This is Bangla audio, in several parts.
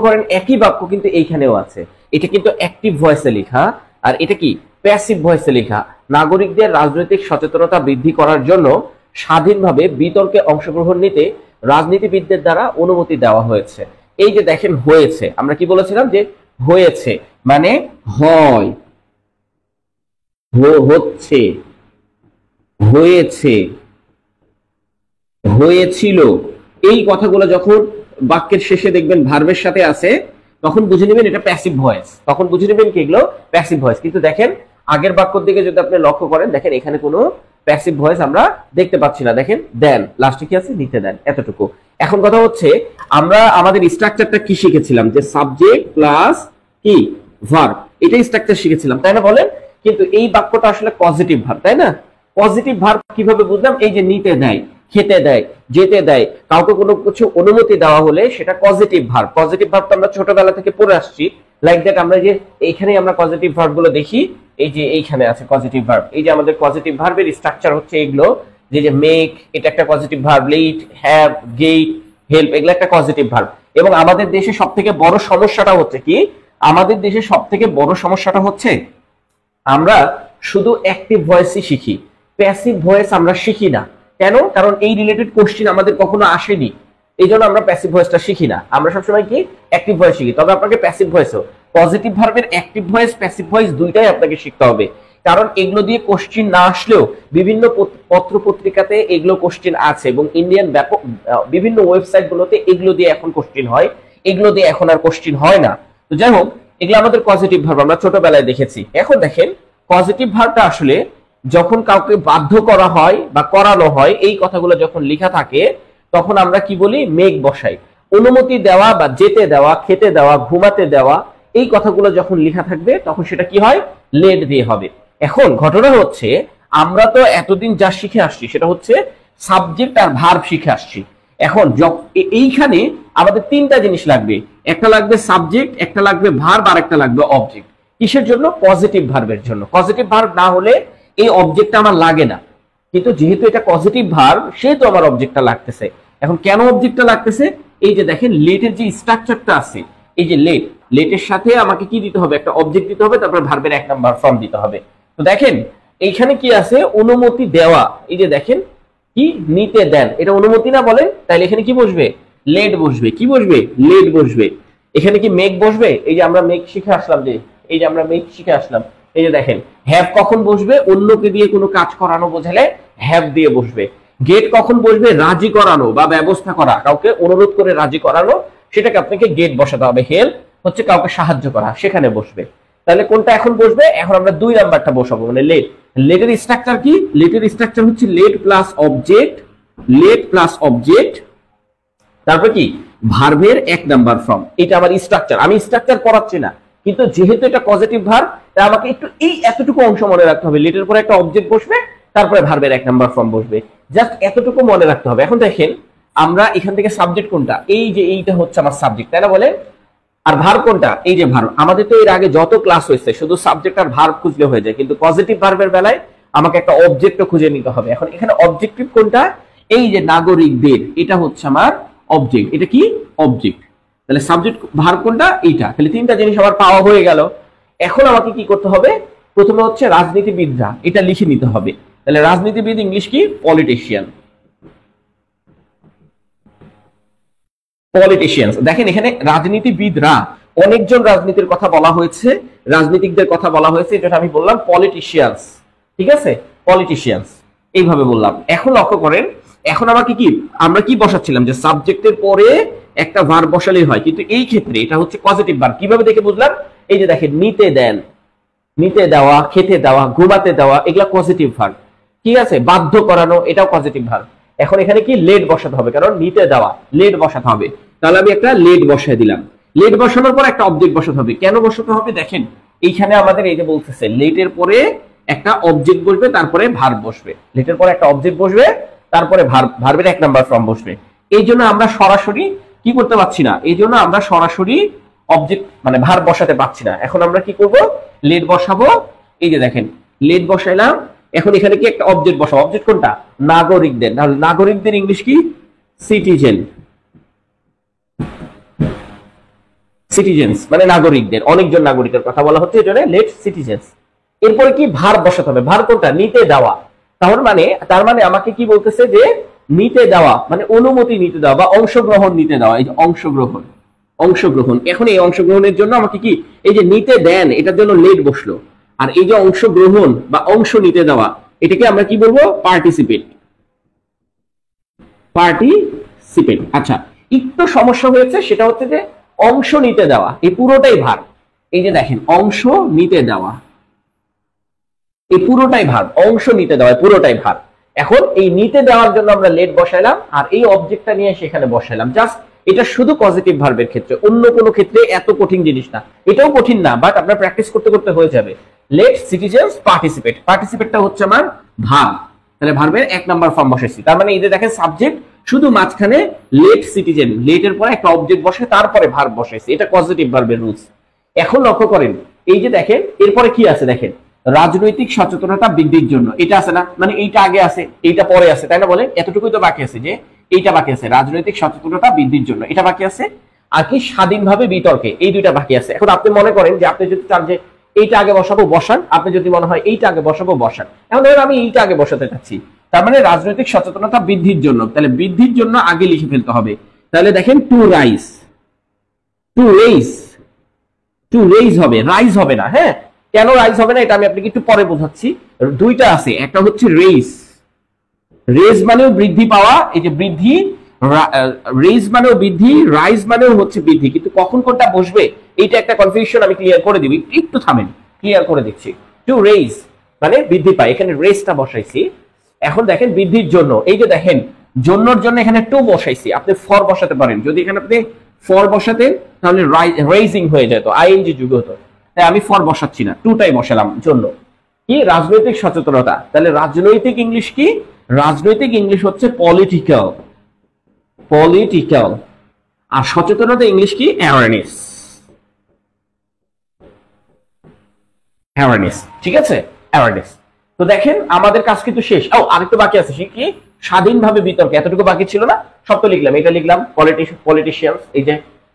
করেন একই বাক্য কিন্তু এইখানেও আছে। এটা কিন্তু অ্যাক্টিভ ভয়েসে লেখা, আর এটা কি প্যাসিভ ভয়েসে লেখা। নাগরিকদের রাজনৈতিক সচেতনতা বৃদ্ধি করার জন্য স্বাধীনভাবে বিতর্কে অংশগ্রহণ নিতে রাজনীতিবিদদের দ্বারা অনুমতি দেওয়া হয়েছে। এই যে দেখেন হয়েছে, আমরা কি বলেছিলাম যে হয়েছে মানে হয়, হচ্ছে, হয়েছে, হয়েছিল, এই কথাগুলো যখন বাক্যের শেষে দেখবেন ভার্বের সাথে আছে তখন বুঝে নেবেন এটা প্যাসিভ ভয়েস, তখন বুঝে নেবেন কি এগুলো প্যাসিভ ভয়েস। কিন্তু দেখেন আগের বাক্যর দিকে যদি আপনি লক্ষ্য করেন, দেখেন এখানে কোনো প্যাসিভ ভয়েস আমরা দেখতে পাচ্ছি না। দেখেন দেন, লাস্টে কি আছে, নিতে দেন, এতটুকু। এখন কথা হচ্ছে আমরা আমাদের স্ট্রাকচারটা কি শিখেছিলাম, যে সাবজেক্ট প্লাস কি ভার্ব, এটাই স্ট্রাকচার শিখেছিলাম, তাই না বলেন? কিন্তু এই বাক্যটা আসলে পজিটিভ ভার্ব, তাই না? পজিটিভ ভার্ব কিভাবে বুঝলাম? এই যে নিতে দেয়, খেতে দেয়, যেতে দেয়, কাউকে কোনো কিছু অনুমতি দেওয়া হলে সেটা পজিটিভ ভার্ব। পজিটিভ ভার্ব তো আমরা ছোটবেলা থেকে পড়ে আসছি, লাইক দ্যাট। আমরা যে এইখানে আমরা পজিটিভ ভার্ব গুলো দেখি, এই যে এইখানে আছে পজিটিভ ভার্ব, এই যে আমাদের পজিটিভ ভার্বের স্ট্রাকচার হচ্ছে এগুলো, যে মেক এটা একটা positive verb, lead, have, get, help এগুলো একটা পজিটিভ ভার্ব। এবং আমাদের দেশে সবথেকে বড় সমস্যাটা হচ্ছে কি, আমাদের দেশে সবথেকে বড় সমস্যাটা হচ্ছে আমরা শুধু অ্যাক্টিভ ভয়েসই শিখি, প্যাসিভ ভয়েস আমরা শিখি না। কেন? কারণ এই রিলেটেড কোশ্চেন আমাদের কখনো আসেনি, এই জন্য আমরা প্যাসিভ ভয়েসটা শিখি না। আমরা সবসময় কি অ্যাক্টিভ ভয়েস শিখি। তবে আপনাকে প্যাসিভ ভয়েসও, পজিটিভ ভার্বের অ্যাক্টিভ ভয়েস প্যাসিভ ভয়েস দুইটাই আপনাকে শিখতে হবে, কারণ এগুলো দিয়ে কোশ্চেন না আসলেও বিভিন্ন পত্র পত্রিকাতে এগুলো কোশ্চেন আছে, এবং ইন্ডিয়ান ব্যাপক বিভিন্ন ওয়েবসাইট গুলোতে এগুলো দিয়ে এখন কোশ্চেন হয়, এগুলো দিয়ে এখন আর কোশ্চেন হয় না। তো যাই হোক, এগুলো আমাদের পজিটিভ ভার্ব, আমরা ছোটবেলায় দেখেছি। এখন দেখেন পজিটিভ ভার্বটা আসলে যখন কাউকে বাধ্য করা হয় বা করানো হয়, এই কথাগুলো যখন লেখা থাকে তখন আমরা কি বলি, মেক বসাই। অনুমতি দেওয়া বা যেতে দেওয়া, খেতে দেওয়া, ঘুমাতে দেওয়া, এই কথাগুলো যখন লেখা থাকবে তখন সেটা কি হয়, লেট দিয়ে হবে। এখন ঘটনা হচ্ছে আমরা তো এতদিন যা শিখে আসছি সেটা হচ্ছে সাবজেক্ট আর ভার্ব শিখে আসছি। এখন এইখানে আমাদের তিনটা জিনিস লাগবে, একটা লাগবে সাবজেক্ট, একটা লাগবে ভার্ব, আর একটা লাগবে অবজেক্ট। কিসের জন্য? পজিটিভ ভার্বের জন্য। পজিটিভ ভার্ব না হলে এই অবজেক্টটা আমার লাগে না, কিন্তু যেহেতু এটা পজিটিভ ভার্ব সেহেতু আমার অবজেক্টটা লাগতেছে। এখন কেন অবজেক্টটা লাগতেছে? এই যে দেখেন লেটের যে স্ট্রাকচারটা আছে, এই যে লেট, লেটের সাথে আমাকে কি দিতে হবে, একটা অবজেক্ট দিতে হবে, তারপর ভার্বের এক নাম্বার ফর্ম দিতে হবে। তো দেখেন এইখানে কি আছে, অনুমতি দেওয়া। এই যে দেখেন কি, নিতে দেন, এটা অনুমতি না বলেন, তাহলে এখানে কি বসবে, লেট বসবে। কি বসবে? লেট বসবে। এখানে কি মেক বসবে? এই যে আমরা মেক শিখে আসলাম, যে এই যে আমরা মেক শিখে আসলাম, এই যে দেখেন হ্যাভ কখন বসবে, অন্যকে দিয়ে কোনো কাজ করানো বোঝালে হ্যাভ দিয়ে বসবে। গেট কখন বসবে, রাজি করানো বা ব্যবস্থা করা, কাউকে অনুরোধ করে রাজি করানো, সেটাকে আপনাকে গেট বসাতে হবে। হেল্প হচ্ছে কাউকে সাহায্য করা, সেখানে বসবে। তাহলে কোনটা এখন বসবে? এখন আমরা দুই নাম্বারটা বসাবো, মানে লেট। লেটের স্ট্রাকচার কি? লেটের স্ট্রাকচার হচ্ছে let plus object, let plus object, তারপর কি ভার্বের এক নাম্বার ফর্ম। এটা আমার স্ট্রাকচার, আমি স্ট্রাকচার পড়াচ্ছি না, কিন্তু যেহেতু এটা পজিটিভ ভার্ব তাই আমাকে একটু এই এতটুকু অংশ মনে রাখতে হবে। লেটের পরে একটা অবজেক্ট বসবে, তারপরে ভার্বের এক নাম্বার ফর্ম বসবে, জাস্ট এতটুকু মনে রাখতে হবে। এখন দেখেন আমরা এখান থেকে সাবজেক্ট কোনটা, এই যে এইটা হচ্ছে আমার সাবজেক্ট, তাই না বলেন? আর ভার্ব কোনটা, এই যে ভার্ব। আমাদের তো এর আগে যত ক্লাস হয়েছে শুধু সাবজেক্ট আর ভার্ব খুঁজলে হয়ে যায়, কিন্তু পজিটিভ ভার্বের বেলায় আমাকে একটা অবজেক্টও খুঁজে নিতে হবে। এখন এখানে অবজেক্টিভ কোনটা, এই যে নাগরিকদের, এটা হচ্ছে আমার অবজেক্ট। এটা কি অবজেক্ট, তাহলে সাবজেক্ট ভার্ব কোনটা, এইটা। তাহলে তিনটা জিনিস আমার পাওয়া হয়ে গেল। এখন আমাকে কি করতে হবে, প্রথমে হচ্ছে রাজনীতিবিদরা, এটা লিখে নিতে হবে। তাহলে রাজনীতিবিদ ইংলিশ কি, পলিটিশিয়ান। পলিটিশিয়ানস, দেখেন এখানে রাজনীতিবিদরা, অনেকজন রাজনীতির কথা বলা হয়েছে, রাজনীতিকদের কথা বলা হয়েছে, যেটা আমি বললাম পলিটিশিয়ানস। ঠিক আছে, পলিটিশিয়ানস এইভাবে বললাম। এখন লক্ষ্য করেন, এখন আমাকে কি, আমরা কি বসাচ্ছিলাম যে সাবজেক্টের পরে একটা ভার্ব বসালেই হয়, কিন্তু এই ক্ষেত্রে এটা হচ্ছে পজিটিভ ভার্ব। কিভাবে দেখে বুঝলাম? এই যে দেখেন নিতে দেন, নিতে দেওয়া, খেতে দেওয়া, ঘুমাতে দেওয়া, এগুলা পজিটিভ ভার্ব। ঠিক আছে, বাধ্য করানো, এটাও পজিটিভ ভার্ব। এখন এখানে কি লেট বসাতে হবে, কারণ নিতে দেওয়া, লেট বসাতে হবে। তাহলে আমি একটা লেট বসায় দিলাম। লেট বসানোর পর একটা অবজেক্ট বসাতে হবে। কেন বসাতে হবে? দেখেন এইখানে আমাদের এই যে বলতেছে লেটের পরে একটা অবজেক্ট বসবে, তারপরে ভার্ব বসবে। লেটের পরে একটা অবজেক্ট বসবে, তারপরে ভার্বের এক নাম্বার ফর্ম বসবে। এই জন্য আমরা সরাসরি কি করতে পারছি না, এই জন্য আমরা সরাসরি অবজেক্ট মানে ভার্ব বসাতে পারছি না। এখন আমরা কি করব, লেট বসাবো। এই যে দেখেন লেট বসাইলাম। এখন এখানে কি একটা অবজেক্ট বসাবো। অবজেক্ট কোনটা? নাগরিকদের। তাহলে নাগরিকদের ইংলিশ কি, সিটিজেন। সিটিজেন্স মানে নাগরিকদের, অনেকজন নাগরিকের কথা বলা হচ্ছে, এজন্য লেট সিটিজেন্স। এরপরে কি ভার্ব বসাতে হবে, ভার্ব কোনটা, নিতে দেওয়া। তার মানে আমাকে কি বলতেছে যে নিতে দেওয়া মানে অনুমতি নিতে দেওয়া বা অংশগ্রহণ নিতে দেওয়া। এই যে অংশগ্রহণ, এখন এই অংশগ্রহণের জন্য আমাকে কি, এই যে নিতে দেন এটার জন্য লেট বসলো, আর এই যে অংশগ্রহণ বা অংশ নিতে দেওয়া এটাকে আমরা কি বলবো, পার্টিসিপেট। আচ্ছা, একটু সমস্যা হয়েছে, সেটা হচ্ছে যে অংশ নিতে দেওয়া এই পুরোটাই ভার্ব। এই যে দেখেন অংশ নিতে দেওয়া এই পুরোটাই ভার্ব, অংশ নিতে দেওয়া পুরোটাই ভার্ব। এখন এই নিতে দেওয়ার জন্য আমরা লেট বসাইলাম, আর এই অবজেক্টটা নিয়ে সেখানে বসাইলাম। জাস্ট এটা শুধু পজিটিভ ভার্বের ক্ষেত্রে, অন্য কোনো ক্ষেত্রে এত কঠিন জিনিস না, এটাও কঠিন না, বাট আপনার প্র্যাকটিস করতে করতে হয়ে যাবে। লেট সিটিজেন্স পার্টিসিপেট, পার্টিসিপেটটা হচ্ছে আমার ভার্ব, তাহলে ভার্বের 1 নাম্বার ফর্ম বসাইছি। তার মানে এই যে দেখেন সাবজেক্ট, শুধু মাঝখানে লেট সিটিজেন, লেটের পরে একটা অবজেক্ট বসে তারপরে ভার্ব বসাইছি, এটা পজিটিভ ভার্বের রুলস। এখন লক্ষ্য করেন, এই যে দেখেন এরপরে কি আছে, দেখেন রাজনৈতিক সচেতনতা বৃদ্ধির জন্য, এটা আছে না, মানে এইটা আগে আছে এইটা পরে আছে, তাই না? বলে এতটুকুই তো বাকি আছে, যে এইটা বাকি আছে, রাজনৈতিক সচেতনতা বৃদ্ধির জন্য এটা বাকি আছে, আর কি স্বাধীনভাবে বিতর্কে, এই দুইটা বাকি আছে। এখন আপনি মনে করেন যে আপনি যদি চান যে এইটা আগে বসাবো, বসান। আপনি যদি মনে হয় এইটা আগে বসাবো, বসান। এখন ধরেন আমি এইটা আগে বসাতে চাচ্ছি, তার মানে রাজনৈতিক সচেতনতা বৃদ্ধির জন্য, তাহলে বৃদ্ধির জন্য আগে লিখে ফেলতে হবে। তাহলে দেখেন টু রেইজ হবে, রাইজ হবে না। হ্যাঁ, কেন রাইজ হবে না এটা আমি আপনাকে একটু পরে বোঝাচ্ছি। দুইটা আছে, একটা হচ্ছে রেজ মানেও বৃদ্ধি পাওয়া, এই যে বৃদ্ধি, রেজ মানেও বৃদ্ধি, রাইজ মানেও হচ্ছে বৃদ্ধি, কিন্তু কখন কোনটা বসবে এইটা একটা কনফিউশন, আমি ক্লিয়ার করে দিবি, একটু থামেন, ক্লিয়ার করে দিচ্ছি। টু রেইজ মানে বৃদ্ধি পায়, এখানে রেজটা বসাইছি। এখন দেখেন বৃদ্ধির জন্য, এই যে দেখেন জন্যর জন্য এখানে টু বসাইছি, আপনি ফর বসাতে পারেন, যদি এখানে আপনি ফর বসাতেন তাহলে রেইজিং হয়ে যেত, আইএনজি যুগ হতো, তাই আমি ফর বসাচ্ছি না, টুটাই বসালাম। জন্য কি, রাজনৈতিক সচেতনতা, তাহলে রাজনৈতিক ইংলিশ কি, রাজনৈতিক ইংলিশ হচ্ছে পলিটিক্যাল, আর সচেতনতা ইংলিশ কি, অ্যাওয়ারনেস। ঠিক আছে, অ্যাওয়ারনেস। তো দেখেন আমাদের কাজ কিন্তু শেষ। আরেকটু বাকি আছে, কি, স্বাধীনভাবে বিতর্ক, এতটুকু বাকি ছিল না, সব তো লিখলাম। এটা লিখলাম পলিটিশিয়ানস, এই যে,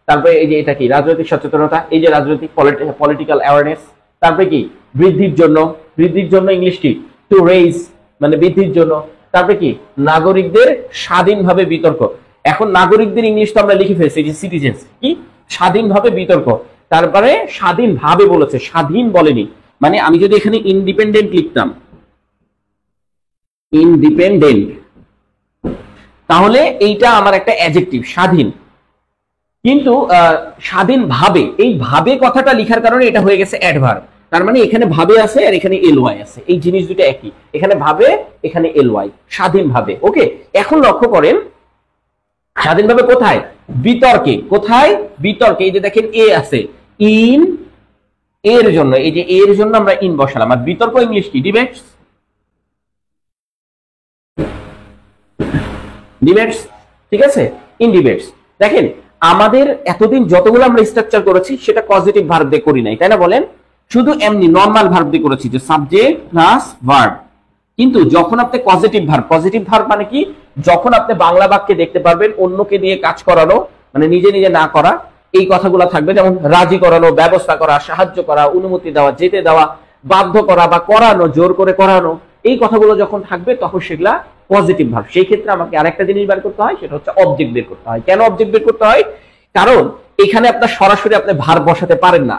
তারপরে এই যে এটা কি, রাজনৈতিক সচেতনতা, এই যে রাজনৈতিক পলিটিক্যাল অ্যাওয়ারনেস। তারপরে কি, বৃদ্ধির জন্য ইংলিশ কি, টু রেইজ মানে বৃদ্ধির জন্য। তারপরে কি, নাগরিকদের স্বাধীনভাবে বিতর্ক। এখন নাগরিকদের ইংলিশ তো আমরা লিখে ফেলছি, যে সিটিজেন্স, কি, স্বাধীনভাবে বিতর্ক। তারপরে স্বাধীনভাবে বলেছে, স্বাধীন বলেনি, মানে আমি যদি এখানে ইন্ডিপেন্ডেন্ট লিখতাম, তাহলে এইটা আমার একটা অ্যাডজেক্টিভ, স্বাধীন। কিন্তু স্বাধীনভাবে, এই ভাবে কথাটা লিখার কারণে এটা হয়ে গেছে অ্যাডভার্ব। তার মানে এখানে ভাবে আছে আর এখানে এলওয়াই আছে, এই জিনিস দুটো একই, এখানে ভাবে এখানে এলওয়াই, স্বাধীনভাবে। ওকে, এখন লক্ষ্য করেন স্বাধীনভাবে কোথায়, বিতর্কে। কোথায়, বিতর্কে। এই যে দেখেন এ আছে, ইন, এর জন্য, এই যে এর জন্য আমরা ইন বসালাম। আর বিতর্ক ইংলিশ কি, ডিবেটস। ঠিক আছে, ইন ডিবেটস। দেখেন আমাদের এতদিন যতগুলো আমরা স্ট্রাকচার করেছি সেটা পজিটিভ ভার্ব দিয়ে করি নাই, তাই না? বলেন, শুধু এমনি নরমাল ভার্ব দিয়ে করেছি, যে সাবজেক্ট প্লাস ভার্ব। কিন্তু যখন আপনি পজিটিভ ভার্ব মানে কি, যখন আপনি বাংলা বাক্যে দেখতে পারবেন অন্যকে দিয়ে কাজ করানো, মানে নিজে নিজে না করা, এই কথাগুলো থাকবে। যেমন রাজি করানো, ব্যবস্থা করা, সাহায্য করা, অনুমতি দেওয়া, যেতে দেওয়া, বাধ্য করা বা করানো, জোর করে করানো, এই কথাগুলো যখন থাকবে তখন সেগুলা পজিটিভ ভার্ব। সেই ক্ষেত্রে আমাকে আরেকটা জিনিস বের করতে হয়, সেটা হচ্ছে অবজেক্ট বের করতে হয়। কেন অবজেক্ট বের করতে হয়? কারণ এখানে আপনার সরাসরি আপনি ভার্ব বসাতে পারেন না,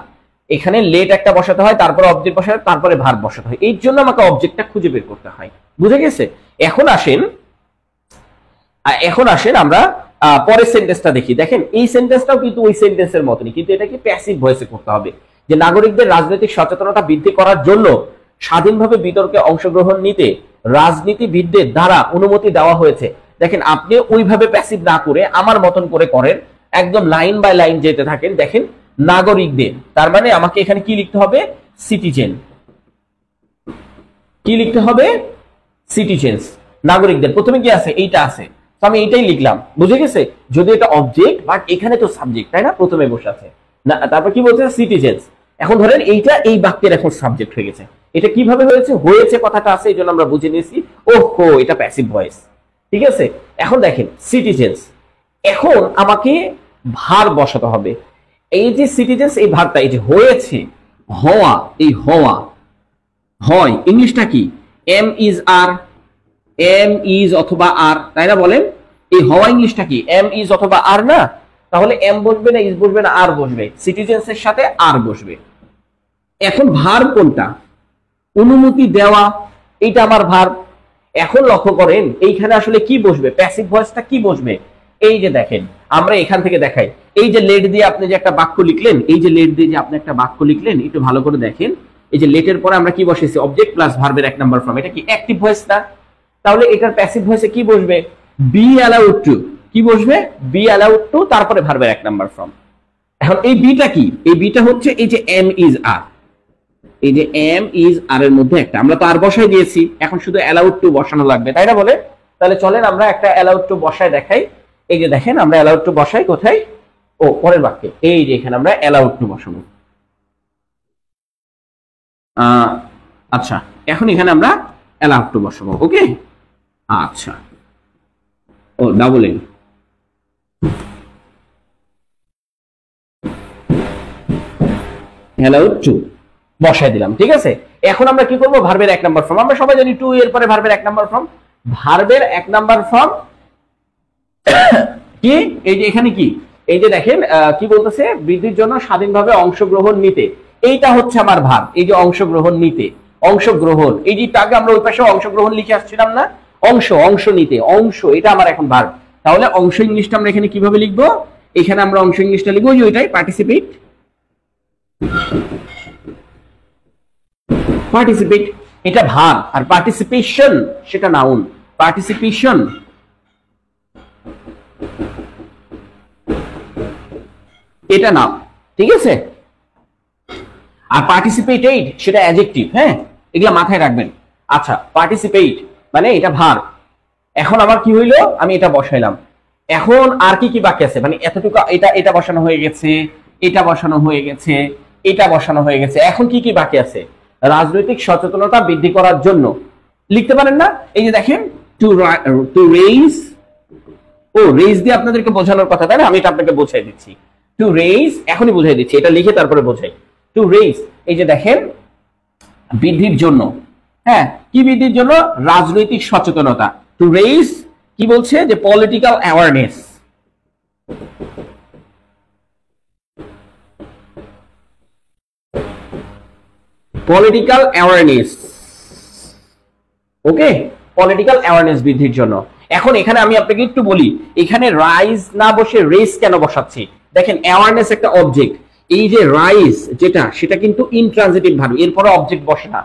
এখানে লেট একটা বসাতে হয়, তারপরে অবজেক্ট বসাতে, তারপরে ভার্ব বসাতে হয়। এই জন্য আমাকে অবজেক্টটা খুঁজে বের করতে হয়। বুঝে গেছে? এখন আসেন আমরা পরের সেন্টেন্সটা দেখি। দেখেন এই সেন্টেন্সটাও কিন্তু ওই সেন্টেন্সের মতনই, কিন্তু এটাকে প্যাসিভ ভয়েসে করতে হবে। যে নাগরিকদের রাজনৈতিক সচেতনতা বৃদ্ধি করার জন্য স্বাধীনভাবে বিতর্কে অংশগ্রহণ নিতে রাজনীতিবিদদের দ্বারা অনুমতি দেওয়া হয়েছে। দেখেন আপনি ওইভাবে প্যাসিভ না করে আমার মতন করে করেন, একদম লাইন বাই লাইন যেতে থাকেন। দেখেন নাগরিকদের, তার মানে আমাকে এখানে কি লিখতে হবে, সিটিজেন। কি লিখতে হবে, সিটিজেন্স, নাগরিকদের। প্রথমে কি আছে, এইটা আছে, তো আমি এইটাই লিখলাম। বুঝে গেছে? যদি এটা অবজেক্ট, বাট এখানে তো সাবজেক্ট, তাই না? প্রথমে বসে আছে না, তারপর কি বলছে, সিটিজেন্স। এখন ধরেন এইটা এই বাক্যের এখন সাবজেক্ট হয়ে গেছে। এটা কিভাবে হয়েছে কথাটা আছে, এই জন্য আমরা বুঝে নিয়েছি, ওহো এটা প্যাসিভ ভয়েস। ঠিক আছে, এখন দেখেন সিটিজেন্স, এখন আমাকে ভার্ব বসাতে হবে। এই যে সিটিজেন্স এই ভার্বটা এই যে হয়েছে, হওয়া, এই হওয়া, হয় ইংলিশটা কি? Am is are, am is অথবা আর, তাই না বলেন? এই হওয়া ইংলিশটা কি? এম ইজ অথবা আর না? তাহলে এম বসবে না, ইজ বসবে না, আর বসবে? সিটিজেন্স এর সাথে আর বসবে। এখন ভার্ব কোনটা? অনুমতি দেওয়া, এইটা আমার ভার্ব। এখন লক্ষ্য করেন এইখানে আসলে কি বসবে? প্যাসিভ ভয়েসটা কি বসবে? এই যে দেখেন, আমরা এখান থেকে দেখাই, এই যে লেট দিয়ে আপনি যে একটা বাক্য লিখলেন, এই যে লেট দিয়ে যে আপনি একটা বাক্য লিখলেন, একটু ভালো করে দেখেন, এই যে লেটের পরে আমরা কি বসেছি? অবজেক্ট প্লাস ভার্বের এক নাম্বার ফর্ম। এটা কি অ্যাক্টিভ ভয়েস না? তাহলে এটার প্যাসিভ ভয়েসে কি বসবে? Be allowed to. কি বসবে? বি অ্যালাউড টু, তারপরে ভার্বের এক নাম্বার ফর্ম। এখন এই বিটা কি? এই বিটা হচ্ছে এই যে এম ইজ আর, এই যে এম ইজ আর এর মধ্যে একটা, আমরা তো আর বসাই দিয়েছি, এখন শুধু অ্যালাউড টু বসানো লাগবে, তাই না বলে? তাহলে চলেন আমরা একটা অ্যালাউড টু বসায় দেখাই। এই যে দেখেন, আমরা অ্যালাউড টু বসাই কোথায়? ও পরের বাক্যে। এই যে এখানে আমরা অ্যালাউড টু বসাবো। আচ্ছা, এখন এখানে আমরা অ্যালাউড টু বসাবো। ওকে, আচ্ছা, O double N, allowed to বসাই দিলাম। ঠিক আছে, এখন আমরা কি করবো? ভার্বের এক নাম্বার ফর্ম। আমরা সবাই জানি টু এর পরে ভার্বের এক নাম্বার ফর্ম। ভার্বের এক নাম্বার ফর্ম কি? এই যে এখানে কি, এই যে দেখেন কি বলতেছে? বৃদ্ধির জন্য স্বাধীনভাবে অংশগ্রহণ নিতে। এইটা হচ্ছে আমার ভার্ব। এই যে অংশগ্রহণ নিতে, অংশগ্রহণ, এই যে আগে আমরা ওই পাশে অংশগ্রহণ লিখে আসছিলাম না? অংশ, অংশ নিতে, অংশ, এটা আমার এখন ভার্ব। তাহলে অংশ ইংলিশটা আমরা এখানে কিভাবে লিখবো? এখানে আমরা অংশ ইংলিশটা লিখবো যে ওইটাই পার্টিসিপেট। পার্টিসিপেট এটা ভার্ব, আর পার্টিসিপেশন সেটা নাউন। পার্টিসিপেশন এটা নাম, ঠিক আছে? আর পার্টিসিপেটেড সেটা অ্যাডজেক্টিভ। হ্যাঁ, এগুলা মাথায় রাখবেন। আচ্ছা, পার্টিসিপেট মানে এটা ভার্ব। এখন আমার কি হইলো? আমি এটা বসাইলাম। এখন আর কি কি বাকি আছে? মানে এতটুকু, এটা বসানো হয়ে গেছে, এটা বসানো হয়ে গেছে, এটা বসানো হয়ে গেছে। এখন কি কি বাকি আছে? রাজনৈতিক সচেতনতা বৃদ্ধি করার জন্য লিখতে পারেন না? এই যে দেখেন, টু রেইজ, ও রেইজ দিয়ে আপনাদেরকে বোঝানোর কথা, তাই না? আমি এটা আপনাকে বোঝাই দিচ্ছি। টু রেইজ, এখনই বুঝাই দিচ্ছি, এটা লিখে তারপরে বোঝাই। টু রেইজ, এই যে দেখেন, বৃদ্ধির জন্য। হ্যাঁ, কি বৃদ্ধির জন্য? রাজনৈতিক সচেতনতা। টু রেইজ কি বলছে? যে পলিটিক্যাল অ্যাওয়ারনেস। পলিটিক্যাল অ্যাওয়ারনেস, ওকে, পলিটিক্যাল অ্যাওয়ারনেস বৃদ্ধির জন্য। এখন এখানে আমি আপনাকে একটু বলি, এখানে রাইজ না বসে রেস কেন বসাচ্ছি? দেখেন, অ্যাওয়ারনেস একটা অবজেক্ট। এই যে রাইজ যেটা, সেটা কিন্তু ইনট্রানজিটিভ ভার্ব, এরপরে অবজেক্ট বসে না,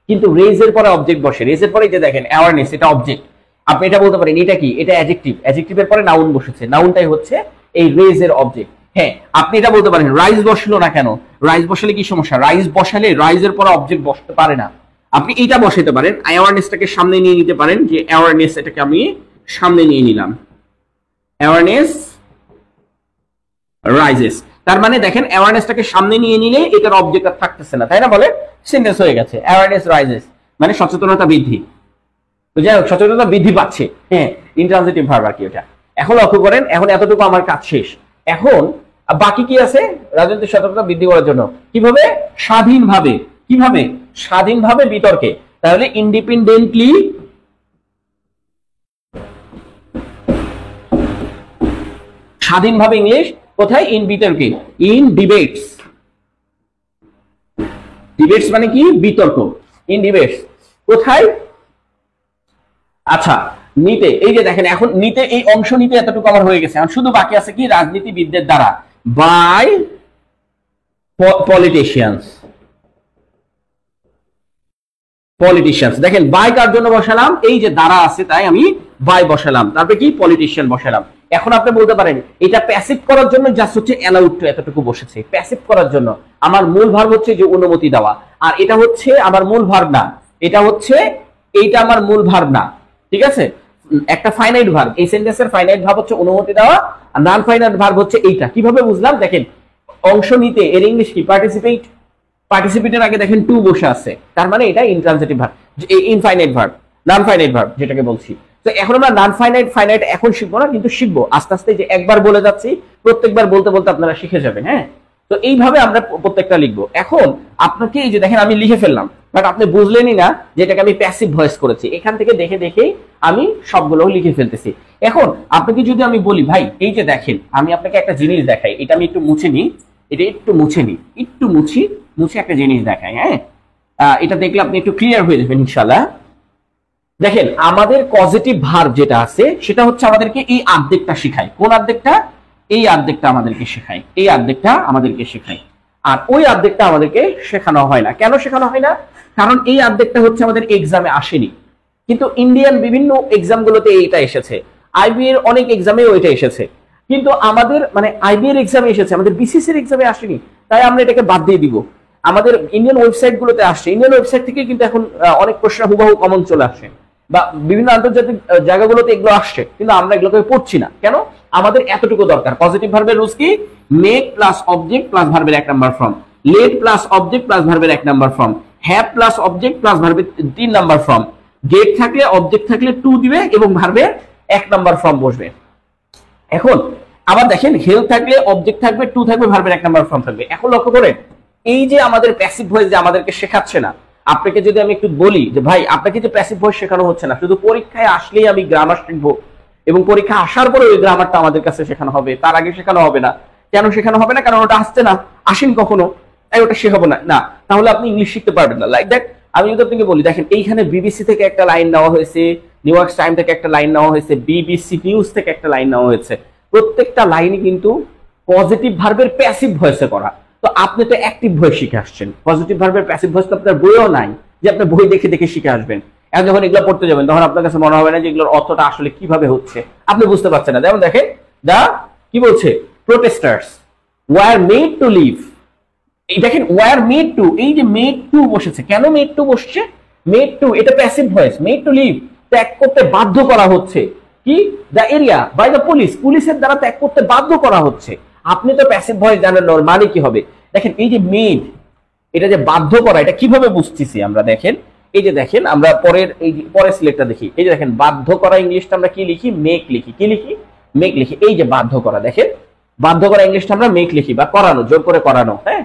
কিন্তু রেজের পরে অবজেক্ট বসে। রেজের পরে যে দেখেন অ্যাওয়ারনেস, এটা অবজেক্ট। আপনি এটা বলতে পারেন এটা কি? এটা অ্যাডজেক্টিভ, অ্যাডজেক্টিভের পরে নাউন বসেছে, নাউনটাই হচ্ছে এই রেজের অবজেক্ট। হ্যাঁ, আপনি এটা বলতে পারেন রাইজ বসলো না কেন? রাইজ বসালে কি সমস্যা? রাইজ বসালে রাইজের পরে অবজেক্ট বসতে পারে না। আপনি এটা বসাতে পারেন, অ্যাওয়ারনেসটাকে সামনে নিয়ে নিতে পারেন, যে অ্যাওয়ারনেস, এটাকে আমি সামনে নিয়ে নিলাম, অ্যাওয়ারনেস রাইজেস। তার মানে দেখেন, অ্যাওয়ারনেসটাকে সামনে নিয়ে নিলে এটার অবজেক্ট আর থাকতেছে না, তাই না? বলে সেন্টেন্স হয়ে গেছে, অ্যাওয়ারনেস রাইজেস, মানে সচেতনতা বৃদ্ধি। তো যাই হোক, সচেতনতা বৃদ্ধি পাচ্ছে। হ্যাঁ, ইনট্রানজিটিভ ভার্ব আর কি ওটা। এখন লক্ষ্য করেন, এখন এতটুকু আমার কাজ শেষ। এখন বাকি কি আছে? রাজনৈতিক সচেতনতা বৃদ্ধি করার জন্য কিভাবে? স্বাধীনভাবে। কিভাবে? স্বাধীনভাবে বিতর্কে। তাহলে ইন্ডিপেন্ডেন্টলি, স্বাধীনভাবে ইংলিশ কোথায়? ইন বিতর্কে, ইন ডিবেটস। ডিবেটস মানে কি? বিতর্ক। ইন ডিবেটস কোথায়? আচ্ছা, নিতে, এই যে দেখেন, এখন নিতে, এই অংশ নিতে এতটুকু আমার হয়ে গেছে। এখন শুধু বাকি আছে কি? রাজনীতিবিদদের দ্বারা, বাই পলিটিশিয়ানস। পলিটিশিয়ানস, দেখেন বাই কার জন্য বসালাম? এই যে দ্বারা আছে তাই আমি বাই বসালাম, তারপরে কি? পলিটিশিয়ান বসালাম। এখন আপনি বলতে পারেন এটা প্যাসিভ করার জন্য জাস্ট হচ্ছে অ্যালাউড টু এতটুকু বসেছে, প্যাসিভ করার জন্য। আমার মূল ভার্ব হচ্ছে যে অনুমতি দেওয়া, আর এটা হচ্ছে আমার মূল ভার্ব না, এটা হচ্ছে, এইটা আমার মূল ভার্ব না, ঠিক আছে? একটা ফাইনাইট ভার্ব, এই সেন্টেন্সের ফাইনাইট ভার্ব হচ্ছে অনুমতি দেওয়া, আর নন ফাইনাইট ভার্ব হচ্ছে এইটা। কিভাবে বুঝলাম? দেখেন, অংশ নিতে এর ইংলিশ কি? পার্টিসিপেট। পার্টিসিপেটের আগে দেখেন টু বসে আছে, তার মানে এটা intransitive verb, infinite verb, non finite verb যেটাকে বলছি। তো এখন আমরা নন ফাইনাইট ফাইনাইট এখন শিখবো না, কিন্তু শিখবো আস্তে আস্তে, যে একবার বলে যাচ্ছি, প্রত্যেকবার বলতে বলতে আপনারা শিখে যাবেন। হ্যাঁ, তো এইভাবে আমরা প্রত্যেকটা লিখবো। এখন আপনাকে এই যে দেখেন আমি লিখে ফেললাম, বাট আপনি বুঝলেনই না যে এটাকে আমি প্যাসিভ ভয়েস করেছি। এখান থেকে দেখে দেখেই আমি সবগুলো লিখে ফেলতেছি। এখন আপনাকে যদি আমি বলি ভাই এই যে দেখেন আমি আপনাকে একটা জিনিস দেখাই, এটা আমি একটু মুছে নিই, এটা একটু মুছে নিই, একটু মুছে একটা জিনিস দেখাই। হ্যাঁ, এটা দেখলে আপনি একটু ক্লিয়ার হয়ে যাবেন ইনশাল্লাহ। দেখেন আমাদের পজিটিভ ভার্ব যেটা আছে সেটা হচ্ছে আমাদেরকে এই অর্ধেকটা শেখায়। কোন অর্ধেকটা? এই অর্ধেকটা আমাদেরকে শেখায়, এই অর্ধেকটা আমাদেরকে শেখায়। আর ওই অর্ধেকটা আমাদেরকে শেখানো হয় না। কেন শেখানো হয় না? কারণ এই অর্ধেকটা হচ্ছে আমাদের এক্সামে আসেনি, কিন্তু ইন্ডিয়ান বিভিন্ন এক্সাম গুলোতে এইটা এসেছে, আইবি এর অনেক এক্সামে ওইটা এসেছে, কিন্তু আমাদের মানে আইবি এর এক্সামে এসেছে, আমাদের বিসিসি এর এক্সামে আসেনি। তাই আমরা এটাকে বাদ দিয়ে দিব। আমাদের ইন্ডিয়ান ওয়েবসাইট গুলোতে আসছে, ইন্ডিয়ান ওয়েবসাইট থেকে কিন্তু এখন অনেক প্রশ্ন হুবহু কমন চলে আসে, বা বিভিন্ন আন্তর্জাতিক জায়গাগুলোতে এগুলো আসছে, কিন্তু আমরা এগুলোকে পড়ছি না। কেন? আমাদের এতটুকু দরকার। পজিটিভ ভার্বের রুলস কি? মেক প্লাস অবজেক্ট প্লাস ভার্বের 1 number form, let plus object plus ভার্বের 1 number form, have plus object plus ভার্বের 3 নাম্বার ফর্ম, গেট থাকলে অবজেক্ট থাকলে টু দিবে এবং ভার্বের 1 নাম্বার ফর্ম বসবে। এখন আবার দেখেন হেল্প থাকলে অবজেক্ট থাকবে, টু থাকবে, ভার্বের 1 নাম্বার ফর্ম থাকবে। এখন লক্ষ্য করেন এই যে আমাদের প্যাসিভ ভয়েস যে আমাদেরকে শেখাচ্ছে না, আপনাকে যদি আমি একটু বলি যে ভাই আপনাকে যে প্যাসিভ ভয়েস শেখানো হচ্ছে না, শুধু পরীক্ষায় আসলেই আমি গ্রামার শিখবো এবং পরীক্ষা আসার পরে ওই গ্রামারটা আমাদের কাছে শেখানো হবে, তার আগে শেখানো হবে না। কেন শেখানো হবে না? কারণ ওটা আসছে না, আসেন কখনো, তাই ওটা শেখাবো না। না, তাহলে আপনি ইংলিশ শিখতে পারবেন না। লাইক দ্যাট আমি যদি আপনাকে বলি দেখেন এইখানে বিবিসি থেকে একটা লাইন নেওয়া হয়েছে, নিউ ইয়র্ক টাইম থেকে একটা লাইন নেওয়া হয়েছে, বিবিসি নিউজ থেকে একটা লাইন নেওয়া হয়েছে, প্রত্যেকটা লাইনই কিন্তু পজিটিভ ভার্বের প্যাসিভ ভয়েসে করা। তো আপনি তো অ্যাক্টিভ ভয়েস শিখে আসছেন, পজিটিভ ভার্বের প্যাসিভ ভয়েস তো আপনার বইও নাই যে আপনি বই দেখে দেখে শিখে আসবেন। এখন যখন এগুলো পড়তে যাবেন তখন আপনার কাছে মনে হবে না যে এগুলোর অর্থটা আসলে কিভাবে হচ্ছে, আপনি বুঝতে পারছেন না। যেমন দেখেন দা কি বলছে, protesters were made to leave. এই দেখেন ওয়ার মেড টু, এই যে মেড টু বসেছে, কেন মেড টু বসছে? মেড টু এটা passive voice, made to leave ত্যাগ করতে বাধ্য করা হচ্ছে। কি? The area by the police, পুলিশের দ্বারা ত্যাগ করতে বাধ্য করা হচ্ছে। আপনি তো প্যাসিভ ভয়েস জানেন না, মানে কি হবে? দেখেন এই যে মেড, এটা যে বাধ্য করা, এটা কিভাবে বুঝতেছি আমরা? দেখেন এই যে দেখেন আমরা পরের এই যে পরের সিলেক্টটা দেখি, এই যে দেখেন বাধ্য করা ইংলিশটা আমরা কি লিখি? মেক লিখি। কি লিখি? মেক লিখি। এই যে বাধ্য করা, দেখেন বাধ্য করা ইংলিশটা আমরা মেক লিখি, বা করানো, জোর করে করানো। হ্যাঁ,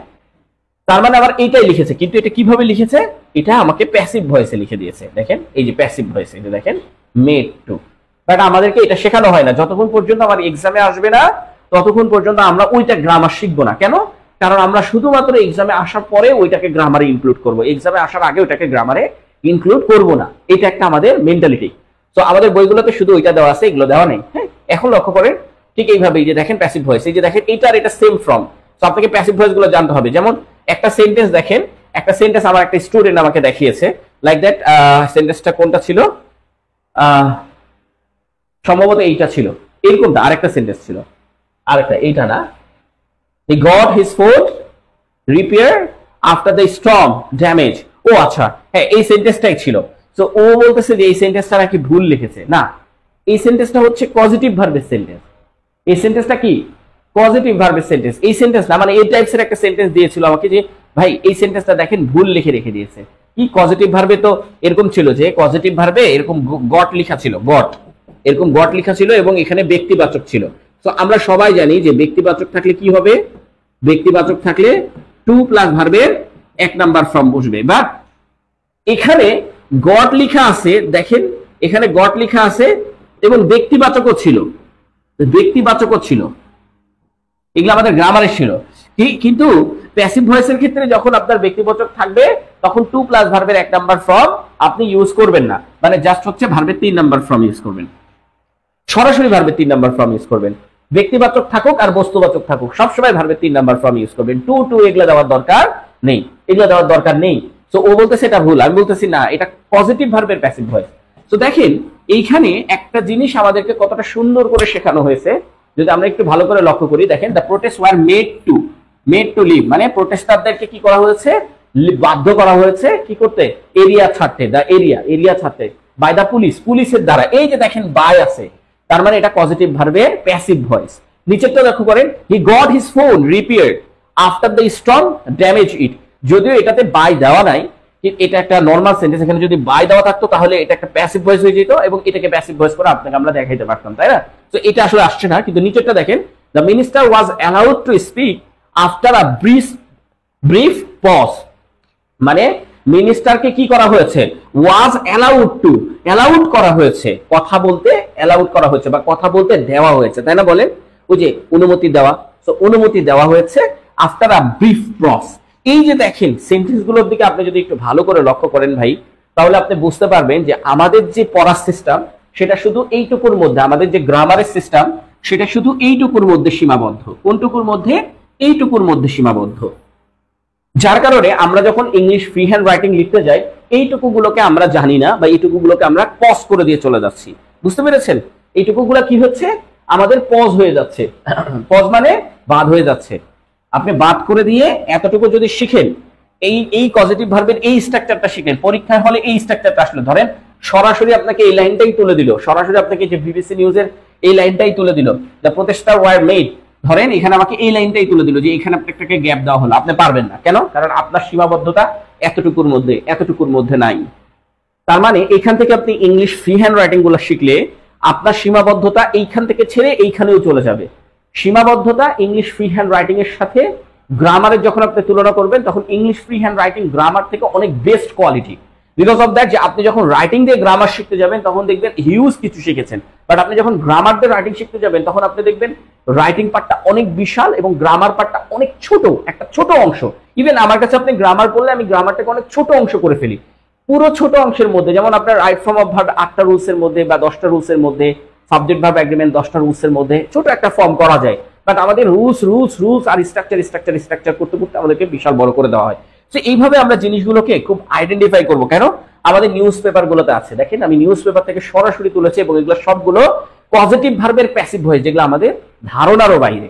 তার মানে আবার এইটাই লিখেছে, কিন্তু এটা কিভাবে লিখেছে? এটা আমাকে প্যাসিভ ভয়েসে লিখে দিয়েছে। দেখেন এই যে প্যাসিভ ভয়েসে, এই যে দেখেন মেড টু। বাট আমাদেরকে এটা শেখানো হয় না। যতক্ষণ পর্যন্ত আমার এক্সামে আসবে না ততক্ষণ পর্যন্ত আমরা ওইটা গ্রামার শিখবো না। কেন? কারণ আমরা শুধুমাত্র এক্সামে আসার পরে ওইটাকে গ্রামারে ইনক্লুড করব, এক্সামে আসার আগে ওইটাকে গ্রামারে ইনক্লুড করব না। এটা একটা আমাদের মেন্টালিটি। তো আমাদের বইগুলোতে শুধু ওইটা দেওয়া আছে, এগুলো দেওয়া নেই। হ্যাঁ, এখন লক্ষ্য করেন ঠিক এইভাবে, এই যে দেখেন প্যাসিভ ভয়েস, এই যে দেখেন এটা আর এটা সেম ফর্ম। তো আপনাকে প্যাসিভ ভয়েস গুলো জানতে হবে। যেমন একটা সেন্টেন্স দেখেন, একটা সেন্টেন্স আমার একটা স্টুডেন্ট আমাকে দেখিয়েছে, লাইক দ্যাট সেন্টেন্সটা কোনটা ছিল? সম্ভবত এইটা ছিল, এরকমটা আরেকটা সেন্টেন্স ছিল, আরেকটা এইটা না। He got his fort repaired after the storm damage. ও আচ্ছা, হ্যাঁ এই সেন্টেন্সটাই ছিল। তো ও বলতেছে যে এই সেন্টেন্সটা নাকি ভুল লিখেছে। না, এই সেন্টেন্সটা হচ্ছে পজিটিভ ভার্বের সেন্টেন্স। এই সেন্টেন্সটা কি? পজিটিভ ভার্বের সেন্টেন্স। এই সেন্টেন্স না, মানে এই টাইপসের একটা সেন্টেন্স দিয়েছিল আমাকে যে ভাই এই সেন্টেন্সটা দেখেন ভুল লিখে রেখে দিয়েছে। কি পজিটিভ ভার্বে তো এরকম ছিল যে পজিটিভ ভার্বে এরকম গট লেখা ছিল, গট এরকম গট লেখা ছিল এবং এখানে ব্যক্তিবাচক ছিল। তো আমরা সবাই জানি যে ব্যক্তিবাচক থাকলে কি হবে? ব্যক্তিবাচক থাকলে টু প্লাস ভার্বের 1 নাম্বার ফর্ম বসবে। বাট এখানে গট লেখা আছে, দেখেন এখানে গট লেখা আছে এবং ব্যক্তিবাচকও ছিল, ব্যক্তিবাচকও ছিল, এগুলো আমাদের গ্রামারে ছিল। কিন্তু প্যাসিভ ভয়েসের ক্ষেত্রে যখন আপনার ব্যক্তিবাচক থাকবে তখন টু প্লাস ভার্বের 1 নাম্বার ফর্ম আপনি ইউজ করবেন না, মানে জাস্ট হচ্ছে ভার্বের 3 নাম্বার ফর্ম ইউজ করবেন, সরাসরি ভার্বের 3 নাম্বার ফর্ম ইউজ করবেন। ব্যক্তিবাচক থাকুক আর বস্তুবাচক থাকুক সবসময় ভার্বের 3 নাম্বার ফর্ম ইউজ করবেন। টু টু এগুলো দেওয়ার দরকার নেই, এগুলো দেওয়ার দরকার নেই। তো ও বলতেছে এটা ভুল, আমি বলতেছি না, এটা পজিটিভ ভার্বের প্যাসিভ ভয়েস। তো দেখেন এইখানে একটা জিনিস আমাদেরকে কতটা সুন্দর করে শেখানো হয়েছে যদি আমরা একটু ভালো করে লক্ষ্য করি। দেখেন the protest were made to leave, মানে প্রোটেস্টারদেরকে কি করা হয়েছে? বাধ্য করা হয়েছে কি করতে? এরিয়া ছাড়তে, দ্য এরিয়া ছাড়তে, বাই দ্য পুলিশ, পুলিশের দ্বারা। এই যে দেখেন বাই আছে, তার মানে এটা পজিটিভ ভার্বের প্যাসিভ ভয়েস। নিচেরটা লক্ষ্য করেন, he got his phone repaired after the storm damage it. যদিও এটাতে বাই দেওয়া নাই, এটা একটা নরমাল সেন্টেন্স, এখানে যদি বাই দেওয়া থাকতো তাহলে এটা একটা প্যাসিভ ভয়েস হয়ে যেত এবং এটাকে প্যাসিভ ভয়েস করে আপনাকে আমরা দেখাইতে পারতাম, তাই না? তো এটা আসলে আসছে না। কিন্তু নিচেরটা দেখেন, the minister was allowed to speak after a brief pause, মানে মিনিস্টারকে কি করা হয়েছে, ওয়াজ অ্যালাউড করা হয়েছে, কথা বলতে অ্যালাউড করা হয়েছে বা কথা বলতে দেওয়া হয়েছে, তাই না? বলেন, ওই যে অনুমতি দেওয়া, তো অনুমতি দেওয়া হয়েছে আফটার আ ব্রিফ পজ। এই যে দেখেন সেন্টেন্স গুলোর দিকে আপনি যদি একটু ভালো করে লক্ষ্য করেন ভাই, তাহলে আপনি বুঝতে পারবেন যে আমাদের যে পড়ার সিস্টেম সেটা শুধু এইটুকুর মধ্যে, আমাদের যে গ্রামারের সিস্টেম সেটা শুধু এইটুকুর মধ্যে সীমাবদ্ধ। কোনটুকুর মধ্যে? এইটুকুর মধ্যে সীমাবদ্ধ। যার কারণে আমরা যখন ইংলিশ ফ্রি হ্যান্ড রাইটিং লিখতে যাই এইটুকু গুলোকে আমরা জানি না বা এইটুকু গুলোকে আমরা পজ করে দিয়ে চলে যাচ্ছি। বুঝতে পেরেছেন? এইটুকু গুলা কি হচ্ছে, আমাদের পজ হয়ে যাচ্ছে। পজ মানে বাদ হয়ে যাচ্ছে। আপনি বাদ করে দিয়ে এতটুকু যদি শিখেন, এই পজিটিভ ভার্বের এই স্ট্রাকচারটা শিখেন, পরীক্ষায় হলে এই স্ট্রাকচারটা আসলে ধরেন সরাসরি আপনাকে এই লাইনটাই তুলে দিল, সরাসরি আপনাকে যে বিবিসি নিউজের এই লাইনটাই তুলে দিল, দ্য প্রোটেস্টার ওয়ার মেড, ধরেন এখানে আমাকে এই লাইনটাই তুলে দিল যে এখানে আপনাকে গ্যাপ দেওয়া হলো, আপনি পারবেন না। কেন? কারণ আপনার সীমাবদ্ধতা এতটুকুর মধ্যে নাই। তার মানে এখান থেকে আপনি ইংলিশ ফ্রি হ্যান্ড রাইটিং গুলো শিখলে আপনার সীমাবদ্ধতা এইখান থেকে ছেড়ে এইখানেও চলে যাবে। সীমাবদ্ধতা ইংলিশ ফ্রি হ্যান্ড রাইটিং এর সাথে গ্রামারের যখন আপনি তুলনা করবেন তখন English free hand writing grammar থেকে অনেক best quality. Because of that, যে আপনি যখন রাইটিং দিয়ে গ্রামার শিখতে যাবেন তখন দেখবেন হিউজ কিছু শিখেছেন, বাট আপনি যখন গ্রামার দিয়ে রাইটিং শিখতে যাবেন তখন আপনি দেখবেন রাইটিং পার্টটা অনেক বিশাল এবং গ্রামার পার্টটা অনেক ছোট, একটা ছোট অংশ। ইভেন আমার কাছে আপনি গ্রামার বললে আমি গ্রামারটাকে অনেক ছোট অংশ করে ফেলি। পুরো ছোট অংশের মধ্যে, যেমন আপনার রাইট ফর্ম অফ ভার্ব 8টা রুলস এর মধ্যে বা 10টা রুলস এর মধ্যে, সাবজেক্ট ভার্ব এগ্রিমেন্ট 10টা রুলস এর মধ্যে ছোট একটা ফর্ম করা যায়, বাট আমাদের রুলস আর স্ট্রাকচার করতে করতে আমাদেরকে বিশাল বড় করে দেওয়া হয়। তো এইভাবে আমরা জিনিসগুলোকে খুব আইডেন্টিফাই করবো। কেন? আমাদের নিউজ পেপার গুলোতে আছে। দেখেন আমি নিউজ পেপার থেকে সরাসরি তুলেছি এবং এগুলো সবগুলো পজিটিভ ভার্বের প্যাসিভ ভয়েস, যেগুলো আমাদের ধারণারও বাইরে।